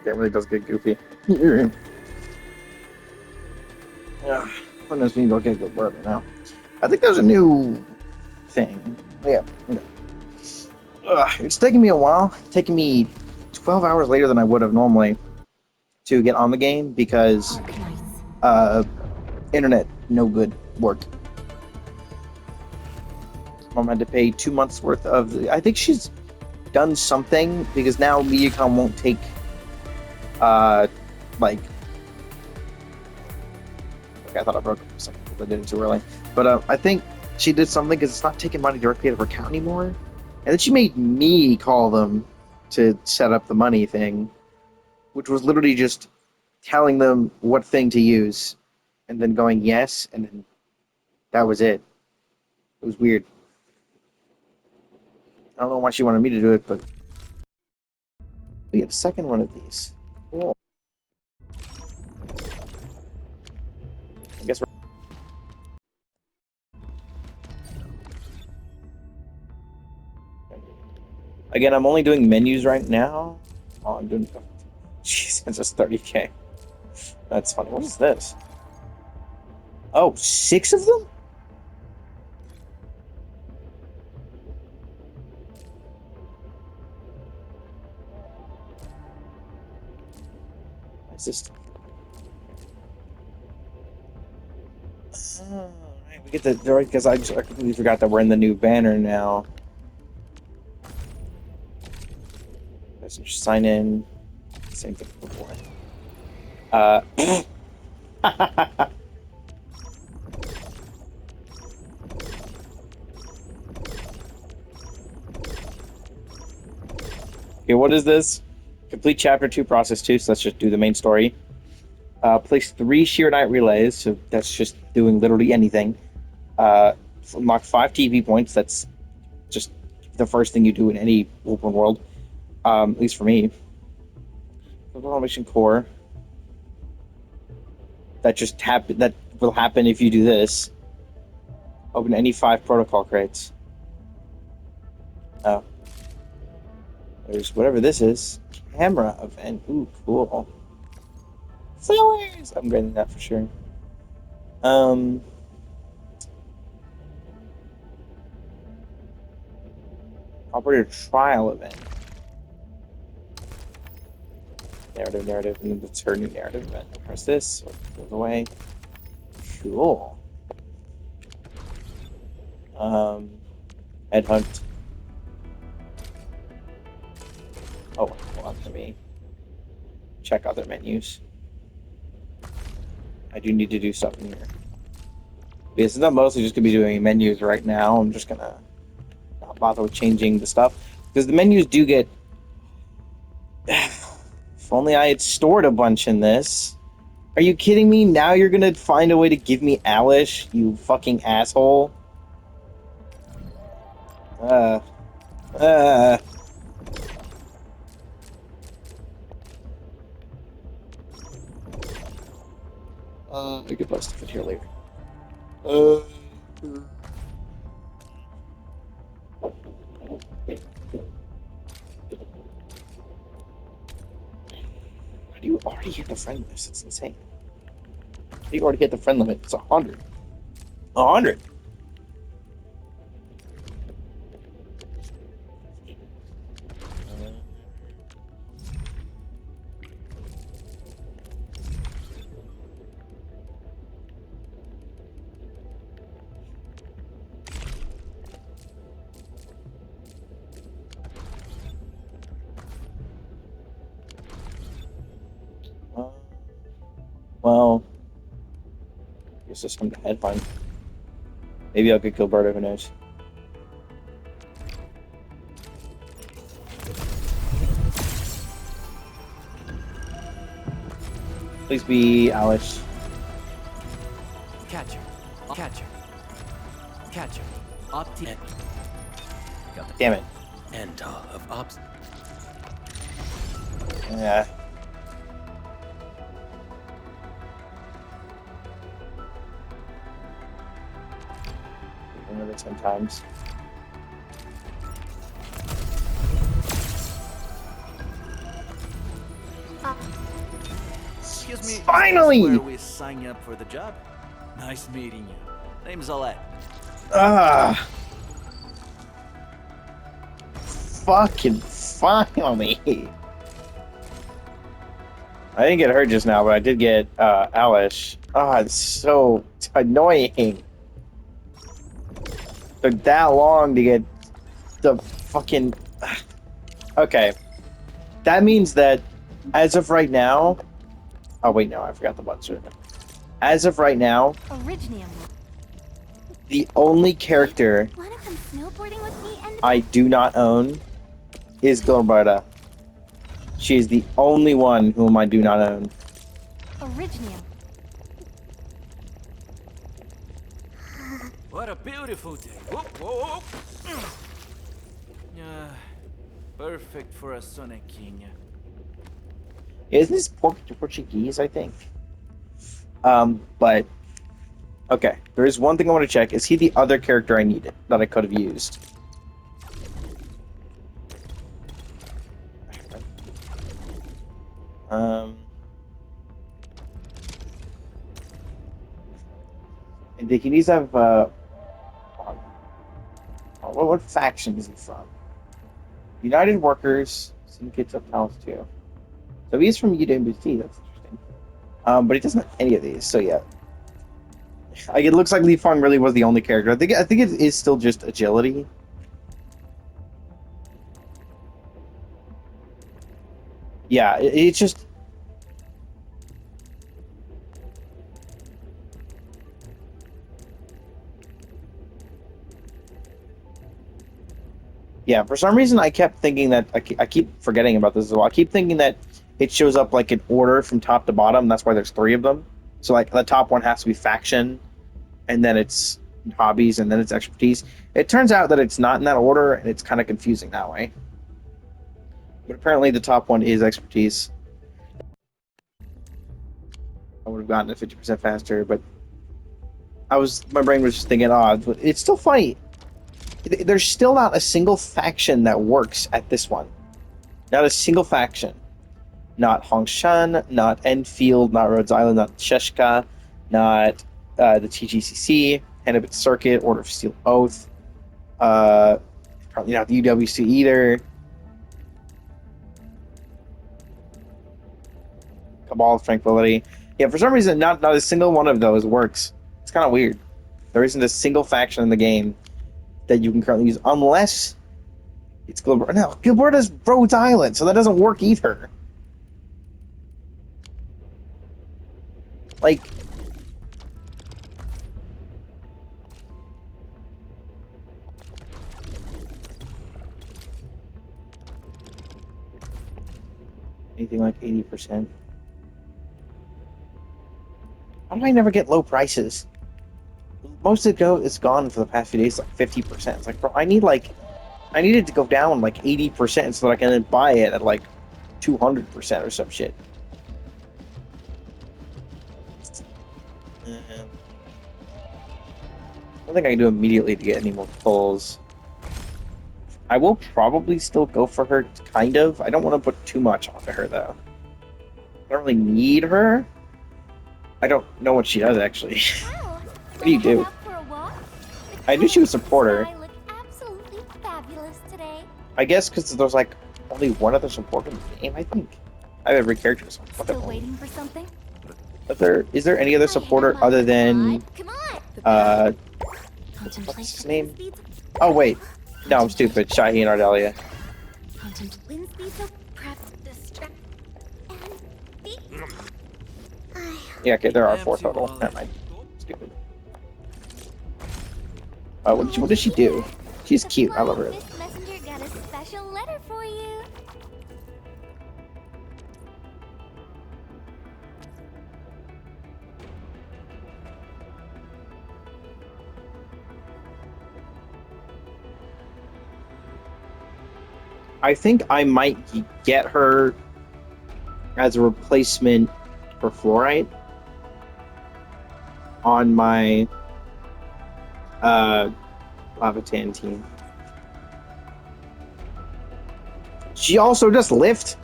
That really does get goofy. Yeah, when does me go get good burger now? I think there's a new thing. Yeah. It's taking me a while. It's taking me 12 hours later than I would have normally to get on the game because Arknights. uh, internet no good work. Mom had to pay 2 months worth of. I think she's done something because now MediaCom won't take like I thought I broke it for a second because I did it too early. But I think she did something because it's not taking money directly out of her account anymore. And then she made me call them to set up the money thing, which was literally just telling them what thing to use and then going yes, and then that was it. It was weird. I don't know why she wanted me to do it, but we get a second one of these. Cool. I guess we're... Again, I'm only doing menus right now. Oh, I'm doing... Jeez, it's just 30k. That's funny. What is this? Oh, 6 of them? What's this? Oh, right. We get the right because I completely forgot that we're in the new banner now. Let's just sign in. Same thing before. Okay, what is this? Complete chapter 2, process 2. So let's just do the main story. Place 3 sheer night relays. So that's just doing literally anything. Unlock 5 TV points. That's just the first thing you do in any open world. At least for me. Automation core. That will happen if you do this. Open any 5 protocol crates. Oh. There's whatever this is. Camera event. Ooh, cool. Flowers! I'm getting that for sure. Operator trial event. Narrative, and that's her new narrative event. Press this, or it goes away. Cool. Headhunt. Oh, hold on, let me check other menus. I do need to do stuff in here. Because I'm mostly just gonna be doing menus right now. I'm just gonna not bother with changing the stuff. Because the menus do get... If only I had stored a bunch in this. Are you kidding me? Now you're gonna find a way to give me Alish, you fucking asshole? Uh... Uh... I could post stuff in here later. How do you already hit the friend list? It's insane. How do you already hit the friend limit? It's 100. 100! Well, I guess just come to headline. Maybe I'll get Gilberto, who knows? Please be Alice. Catcher. Catcher. Catcher. Opti. Got the Damn it. end of ops. Yeah. Another 10 times. Excuse me, Finally! is this where we sign up for the job? Nice meeting you. Name's Alette. Ah. Fucking finally. I didn't get hurt just now, but I did get Alice. Ah, it's so annoying. Took that long to get the fucking... Okay. That means that as of right now... Oh, wait, no, I forgot the button. As of right now, Originium. the only character Wanna come snowboarding with me and I do not own is Gilberta. She is the only one whom I do not own. Originium. What a beautiful day. Whoop, whoop. Yeah, perfect for a sonequinha. Isn't this Portuguese, I think? But... Okay, there is one thing I want to check. Is he the other character I needed that I could have used? And he needs to have, what faction is he from? United Workers, Syndicates of Palace 2. So he's from UWC, that's interesting. But he doesn't have any of these, so yeah. Like, it looks like Li Feng really was the only character. I think it is still just agility. Yeah, it's just... Yeah, for some reason I kept thinking that... I keep forgetting about this as well. I keep thinking that it shows up like in order from top to bottom. That's why there's 3 of them. So like the top one has to be faction, and then it's hobbies, and then it's expertise. It turns out that it's not in that order, and it's kind of confusing that way. But apparently the top one is expertise. I would have gotten it 50% faster, but my brain was just thinking, oh, it's still funny. There's still not a single faction that works at this one. Not a single faction. Not Hongshan, not Enfield, not Rhodes Island, not Sheshka, not the TGCC, Hennepin Circuit, Order of Steel Oath, probably not the UWC either. Cabal of Tranquility. Yeah, for some reason, not a single one of those works. It's kind of weird. There isn't a single faction in the game that you can currently use, unless it's Gilberta. No, Gilberta's Rhodes Island, so that doesn't work either. Like, anything like 80%. How do I never get low prices? Most of it is gone for the past few days, like 50%. It's like, bro, I need it to go down like 80% so that I can then buy it at like 200% or some shit. I don't think I can do immediately to get any more pulls. I will probably still go for her, kind of. I don't want to put too much onto her, though. I don't really need her. I don't know what she does, actually. Wow. What do you do? I knew she was a supporter. I look absolutely fabulous today. I guess because there's like only one other supporter in the game, I think. I have every character. So Still waiting for something? Is there any other supporter other than Come on. what's his name? Oh wait, no, I'm stupid. Shaheen Ardelia. Wind speed so prep distract and beat. Yeah, okay, there are 4 total. Never mind. Stupid. What does she do? She's cute. I love her. This messenger got a special letter for you. I think I might get her as a replacement for Fluorite on my Lavatan team. She also does lift.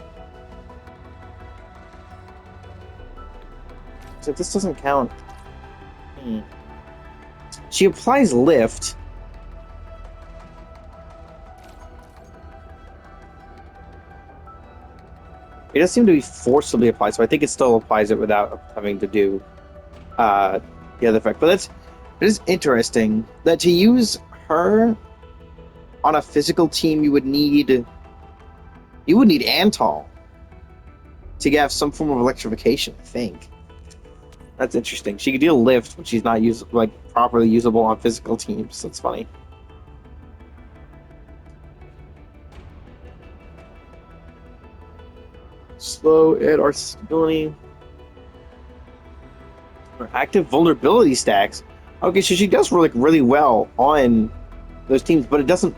So this doesn't count. She applies lift. It does seem to be forcibly applied, so I think it still applies it without having to do the other effect. But it is interesting that to use her on a physical team, you would need Antal to have some form of electrification. I think that's interesting. She could deal lift, but she's not properly usable on physical teams. That's funny. Slow at our stability. Or active vulnerability stacks. Okay, so she does really well on those teams, but it doesn't.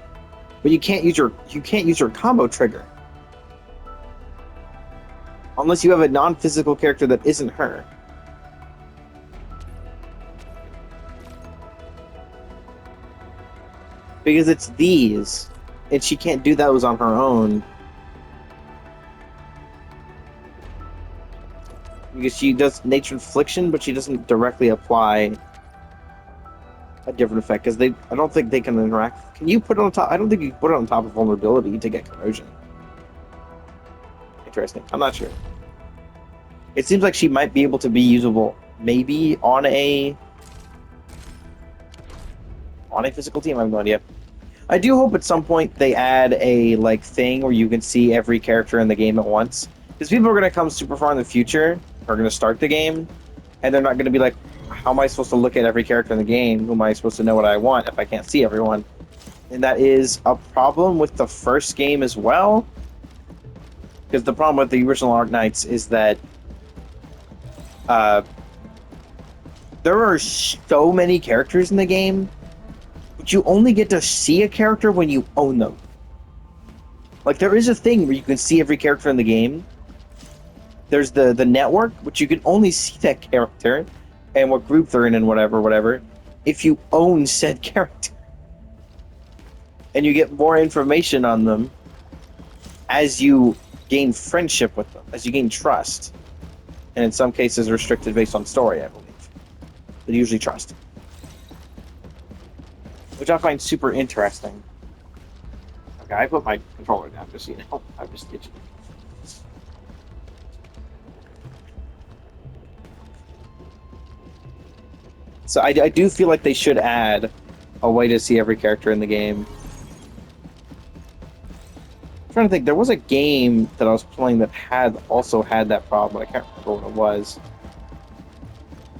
But you can't use her combo trigger unless you have a non-physical character that isn't her. Because it's these, and she can't do those on her own. Because she does nature infliction, but she doesn't directly apply a different effect. Because I don't think they can interact. Can you put it on top? I don't think you can put it on top of vulnerability to get corrosion. Interesting. I'm not sure. It seems like she might be able to be usable, maybe on a physical team. I have no idea. I do hope at some point they add a thing where you can see every character in the game at once. Because people are going to come super far in the future, are going to start the game, and they're not going to be like, how am I supposed to look at every character in the game? Who am I supposed to know what I want if I can't see everyone? And that is a problem with the first game as well. Because the problem with the original Arknights is that there are so many characters in the game, but you only get to see a character when you own them. There is a thing where you can see every character in the game. There's the network, which you can only see that character and what group they're in and whatever, if you own said character. And you get more information on them as you gain friendship with them, as you gain trust. And in some cases restricted based on story, I believe. But usually trust. Which I find super interesting. Okay, I put my controller down just so you know. I'm just itching. So I do feel like they should add a way to see every character in the game. I'm trying to think, there was a game that I was playing that also had that problem. I can't remember what it was.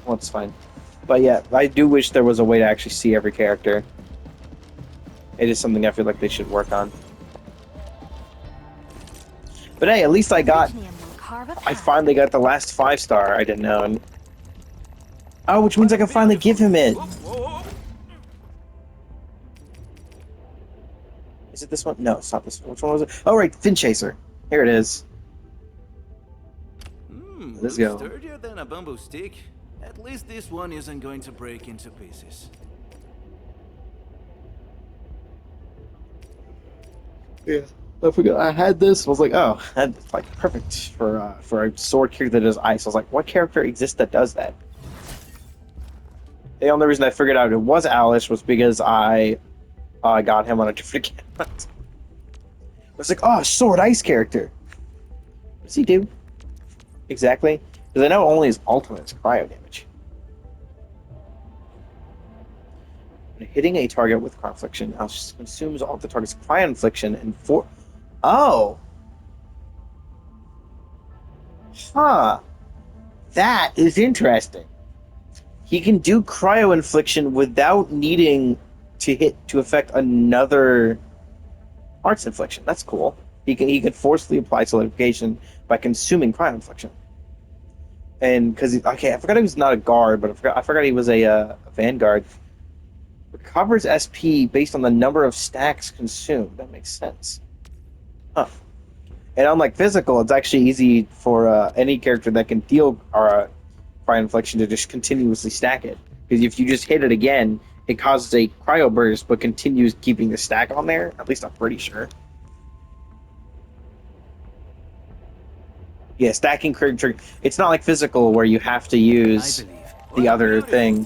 Well, it's fine. But yeah, I do wish there was a way to actually see every character. It is something I feel like they should work on. But hey, at least I finally got the last 5-star I didn't own. Oh, which means I can finally give him it. Is it this one? No, it's not this one. Which one was it? Oh, right, Fin Chaser. Here it is. Let's go. Sturdier than a bamboo stick. At least this one isn't going to break into pieces. Yeah, I forgot I had this. I was like, oh, that's perfect for a sword character that does ice. I was like, what character exists that does that? The only reason I figured out it was Alice was because I got him on a different account. I was like, oh, sword ice character. What does he do? Exactly. Because I know only his ultimate is cryo damage. When hitting a target with cryo infliction, consumes all of the target's cryo infliction and Oh! Huh. That is interesting. He can do cryo infliction without needing to affect another arts infliction. That's cool. He can forcefully apply solidification by consuming cryo infliction. And because I forgot he was not a guard, but I forgot he was a vanguard. Recovers SP based on the number of stacks consumed. That makes sense. Huh. And unlike physical, it's actually easy for any character that can deal cryo infliction to just continuously stack it. Because if you just hit it again, it causes a cryo burst, but continues keeping the stack on there. At least I'm pretty sure. Yeah, stacking trigger. It's not like physical where you have to use the other thing,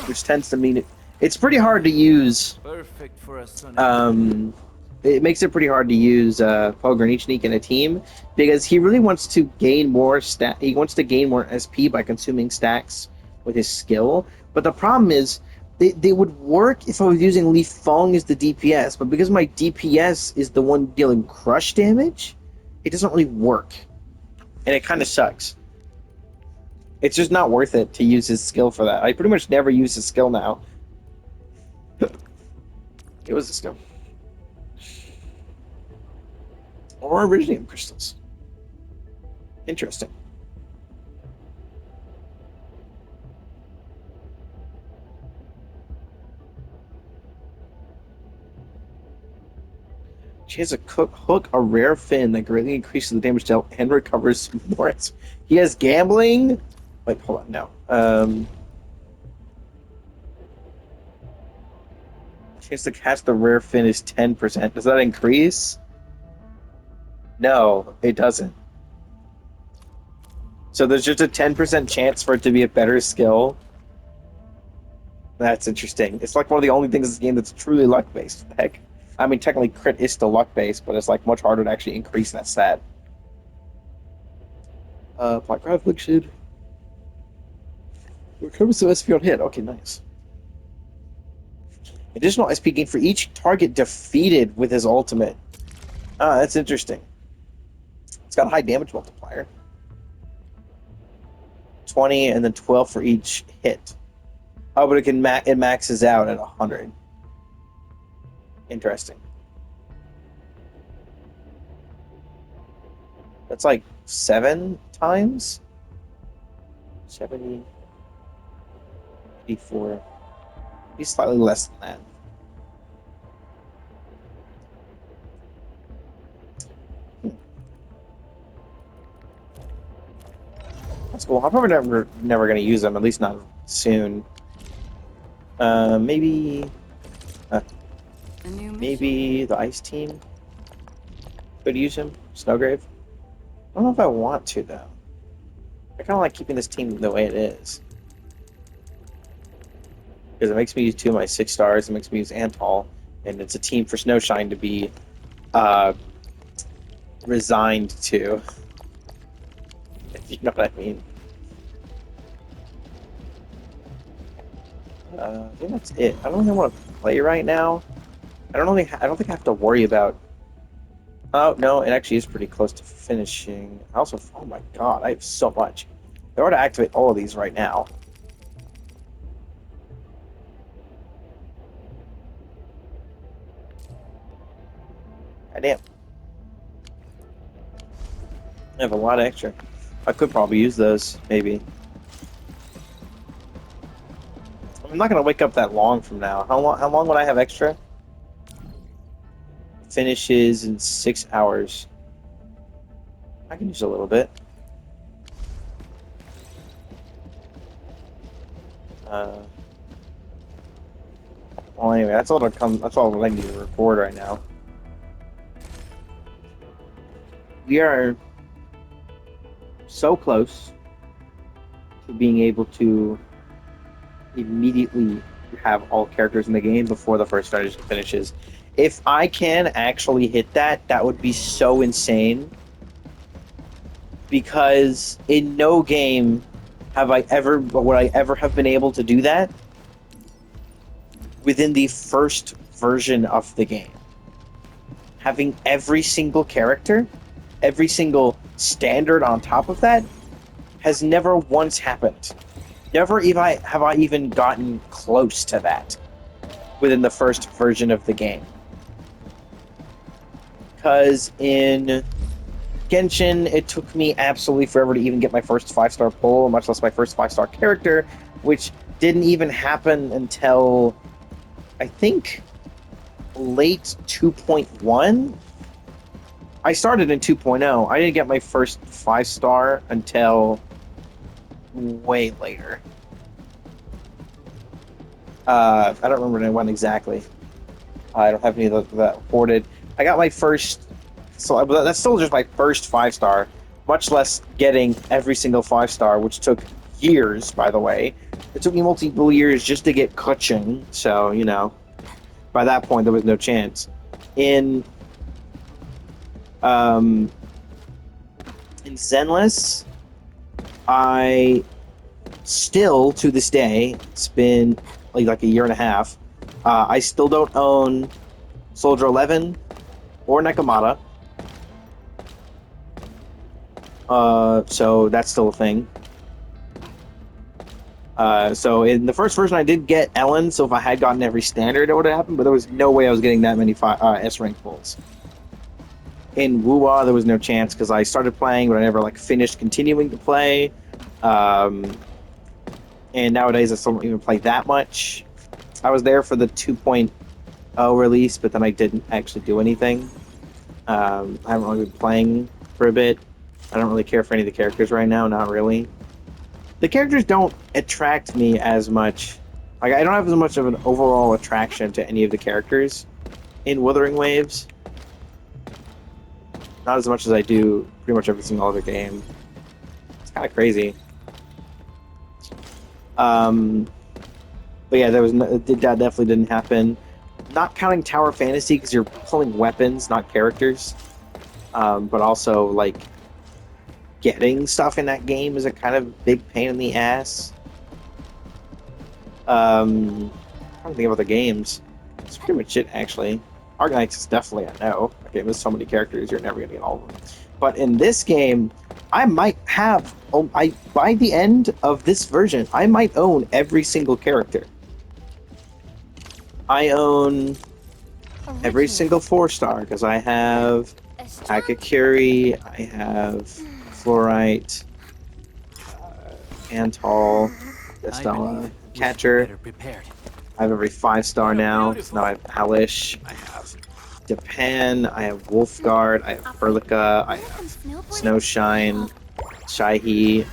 which tends to mean it's pretty hard to use. Perfect for a son. It makes it pretty hard to use Pogranichnik in a team because he really wants to gain more stat. He wants to gain more SP by consuming stacks with his skill. But the problem is, they would work if I was using Li Feng as the DPS. But because my DPS is the one dealing crush damage, it doesn't really work, and it kind of sucks. It's just not worth it to use his skill for that. I pretty much never use his skill now. It was a skill. Or Originium crystals. Interesting. She has a hook, a rare fin that greatly increases the damage dealt and recovers more. He has gambling. Wait, hold on. No. Chance to cast the rare fin is 10%. Does that increase? No, it doesn't. So there's just a 10% chance for it to be a better skill. That's interesting. It's like one of the only things in this game that's truly luck-based. Heck. I mean, technically, crit is still luck-based, but it's like much harder to actually increase that stat. Black Cloud Affliction. Recovers some SP on hit. Okay, nice. Additional SP gain for each target defeated with his ultimate. Ah, that's interesting. It's got a high damage multiplier. 20 and then 12 for each hit. Oh, but it maxes out at 100. Interesting. That's like 7 times? 70, 84. Maybe slightly less than that. That's cool. I'm probably never going to use them, at least not soon. Maybe the ice team could use him. Snowgrave. I don't know if I want to though. I kind of like keeping this team the way it is because it makes me use 2 of my 6 stars. It makes me use Antal, and it's a team for Snowshine to be resigned to. If you know what I mean. I think that's it. I don't really want to play right now. I don't think I have to worry about. Oh no, it actually is pretty close to finishing. I also, oh my god, I have so much. I ought to activate all of these right now. God damn. I have a lot of extra. I could probably use those, maybe. I'm not gonna wake up that long from now. How long would I have extra? Finishes in 6 hours. I can use a little bit. Well, anyway, that's all I need to record right now. We are so close to being able to immediately have all characters in the game before the first strategy finishes. If I can actually hit that, that would be so insane. Because in no game would I ever have been able to do that within the first version of the game. Having every single character, every single standard on top of that, has never once happened. Never have I even gotten close to that within the first version of the game. Because in Genshin, it took me absolutely forever to even get my first 5-star pull, much less my first 5-star character, which didn't even happen until, I think, late 2.1? I started in 2.0. I didn't get my first 5-star until way later. I don't remember when exactly. I don't have any of that hoarded. I got my first, so that's still just my first 5-star. much less getting every single 5-star, which took years, by the way. It took me multiple years just to get Kuching, so, you know, by that point, there was no chance. In Zenless, I still, to this day, it's been like a year and a half, I still don't own Soldier 11 or Nekomata. So that's still a thing. So in the first version, I did get Ellen, so if I had gotten every standard, it would have happened, but there was no way I was getting that many S-rank pulls. In Wuwa, there was no chance, because I started playing, but I never, like, finished continuing to play. And nowadays, I still don't even play that much. I was there for the 2.0 release, but then I didn't actually do anything. I haven't really been playing for a bit. I don't really care for any of the characters right now, not really. The characters don't attract me as much. Like, I don't have as much of an overall attraction to any of the characters in Wuthering Waves. Not as much as I do pretty much every single other game. It's kind of crazy. But yeah, that definitely didn't happen. Not counting Tower Fantasy, because you're pulling weapons, not characters. But also, like, getting stuff in that game is a kind of big pain in the ass. I'm trying to think of other games. That's pretty much it, actually. Arknights is definitely a no. Okay, there's so many characters, you're never going to get all of them. But in this game, I might have... by the end of this version, I might own every single character. I own every single 4-star, because I have Akakiri, I have Fluorite, Antal, Estella, Catcher. I have every 5-star now. So now I have Alish, I have Depan, I have Wolfguard, I have Perlica, I have Snowshine, Shaihi,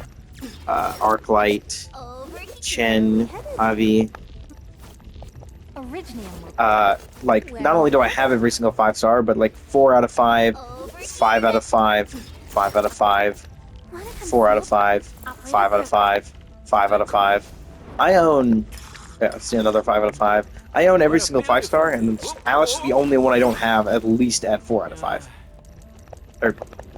Arclight, Chen, Avi. Like, not only do I have every single 5-star, but like 4 out of 5, 5 out of 5, 5 out of 5, 4 out of 5, 5 out of 5, 5 out of 5. I own... Yeah, see another 5 out of 5. I own every single 5-star, and Alice is the only one I don't have at least at 4 out of 5. Or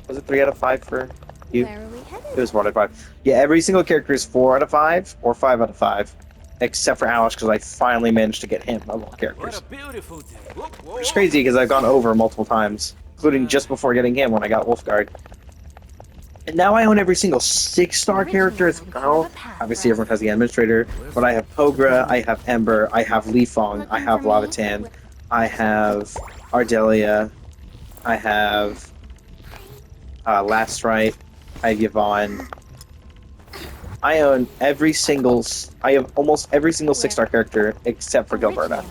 was it 3 out of 5 for you? It was 4 out of 5. Yeah, every single character is 4 out of 5 or 5 out of 5. Except for Alice, because I finally managed to get him of all characters. Which is crazy, because I've gone over multiple times, including just before getting him when I got Wolfguard. And now I own every single 6-star character as well. Obviously, everyone has the Administrator, but I have Pogra, I have Ember, I have Lifong, I have Lavatan, I have Ardelia, I have Lastrite, I have Yvonne. I own every single... I have almost every single 6-star character except for Gilberta.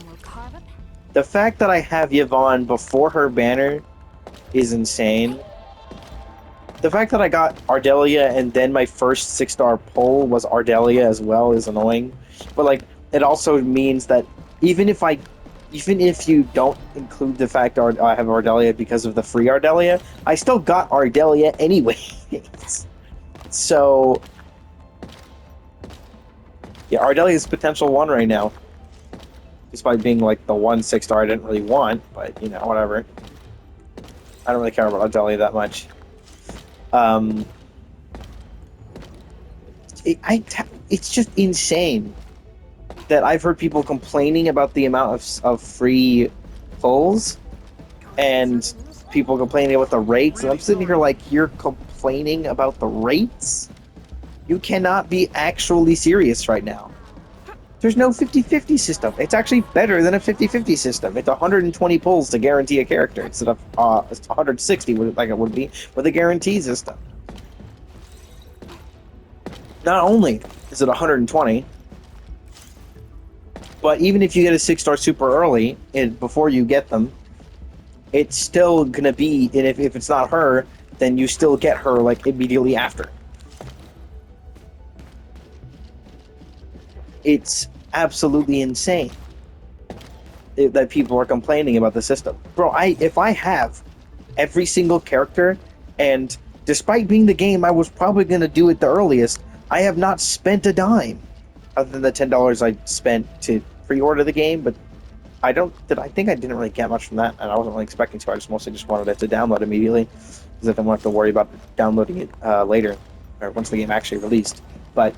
The fact that I have Yvonne before her banner is insane. The fact that I got Ardelia and then my first 6-star pull was Ardelia as well is annoying. But, like, it also means that even if you don't include the fact I have Ardelia because of the free Ardelia, I still got Ardelia anyway. So... yeah, Ardelia's potential 1 right now. Despite being, like, the 1 6-star I didn't really want, but, you know, whatever. I don't really care about Ardelia that much. It's just insane that I've heard people complaining about the amount of free pulls, and people complaining about the rates, and I'm sitting here like, you're complaining about the rates? You cannot be actually serious right now. There's no 50-50 system. It's actually better than a 50-50 system. It's 120 pulls to guarantee a character instead of 160 like it would be with a guarantee system. Not only is it 120, but even if you get a 6-star super early and before you get them, it's still gonna be, and if it's not her, then you still get her like immediately after. It's absolutely insane that people are complaining about the system. Bro, if I have every single character and despite being the game I was probably going to do it the earliest, I have not spent a dime other than the $10 I spent to pre-order the game. But I think I didn't really get much from that, and I wasn't really expecting to. I just mostly just wanted it to download immediately because I didn't want to worry about downloading it later or once the game actually released. But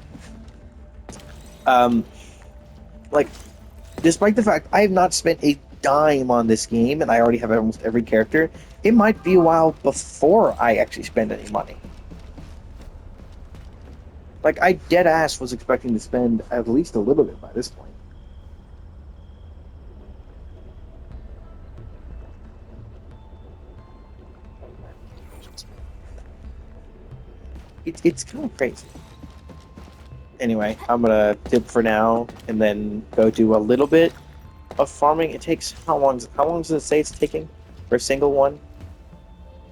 um, like, despite the fact I have not spent a dime on this game and I already have almost every character, it might be a while before I actually spend any money. Like, I dead ass was expecting to spend at least a little bit by this point. It's kind of crazy. Anyway, I'm gonna dip for now and then go do a little bit of farming. It takes how long? How long does it say it's taking for a single one?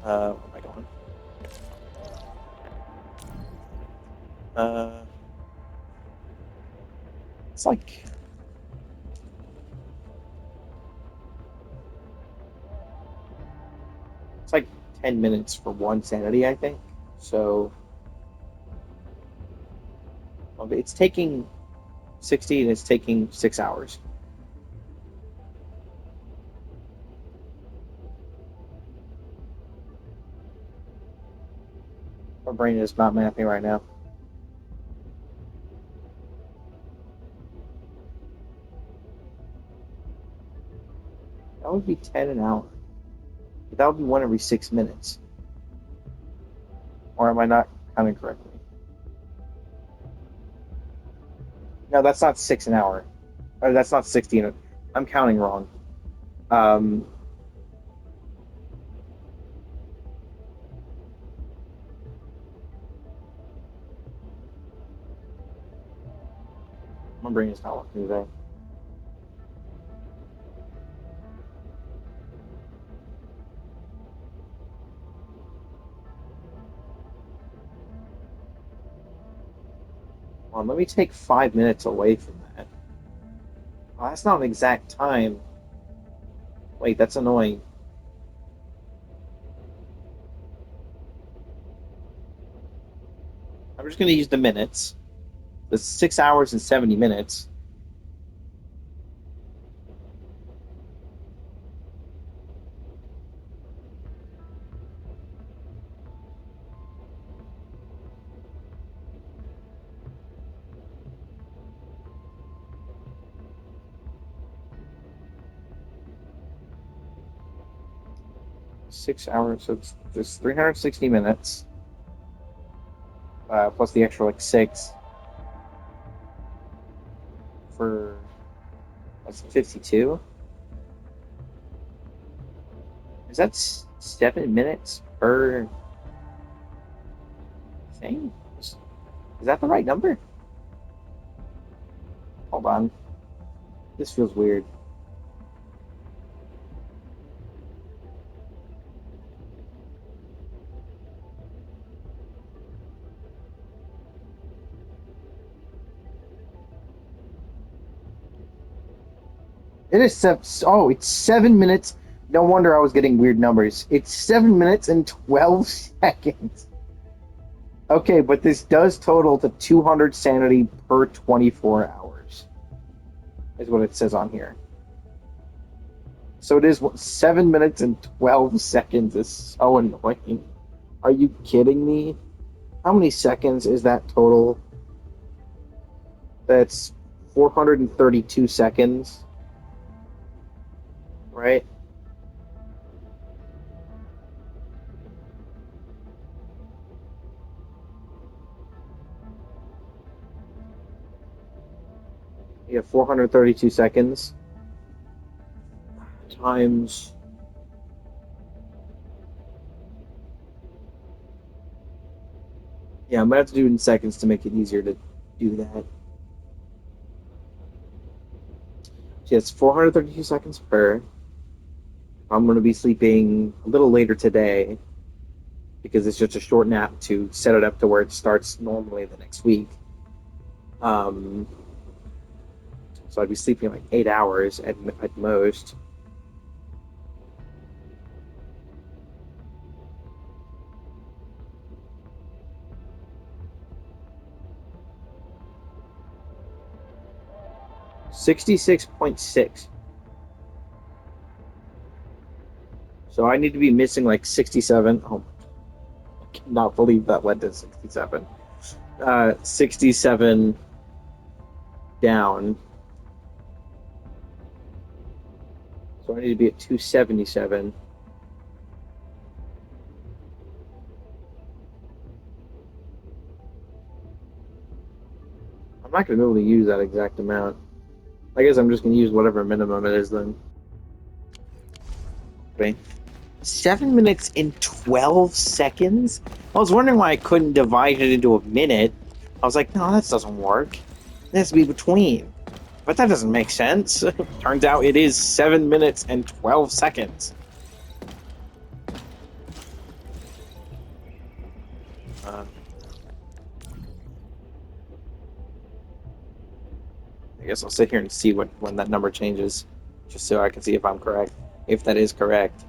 Where am I going? Uh, it's like it's like 10 minutes for one sanity, I think. So okay, it's taking 60 and it's taking 6 hours. My brain is not mapping right now. That would be 10 an hour. But that would be one every 6 minutes. Or am I not counting correctly? No, that's not 6 an hour. Or that's not 60. I'm counting wrong. Um, my brain is not working today. Hold on, let me take 5 minutes away from that. Oh, that's not an exact time. Wait, that's annoying. I'm just going to use the minutes. The 6 hours and 70 minutes. So there's 360 minutes. Plus the extra like 6 for that's 52. Is that 7 minutes per thing? Is that the right number? Hold on. This feels weird. It is it's 7 minutes. No wonder I was getting weird numbers. It's 7 minutes and 12 seconds. Okay, but this does total to 200 sanity per 24 hours, is what it says on here. So it is 7 minutes and 12 seconds is so annoying. Are you kidding me? How many seconds is that total? That's 432 seconds, right? You have 432 seconds times. Yeah, I'm gonna have to do it in seconds to make it easier to do that. So it's 432 seconds per. I'm gonna be sleeping a little later today because it's just a short nap to set it up to where it starts normally the next week. Um, so I'd be sleeping like 8 hours at most. 66.6. So I need to be missing like 67. Oh, I cannot believe that went to 67. 67 down. So I need to be at 277. I'm not going to be able to use that exact amount. I guess I'm just going to use whatever minimum it is then. Okay. 7 minutes and 12 seconds? I was wondering why I couldn't divide it into a minute. I was like, no, that doesn't work. It has to be between. But that doesn't make sense. Turns out it is 7 minutes and 12 seconds. I guess I'll sit here and see when that number changes, just so I can see if I'm correct, if that is correct.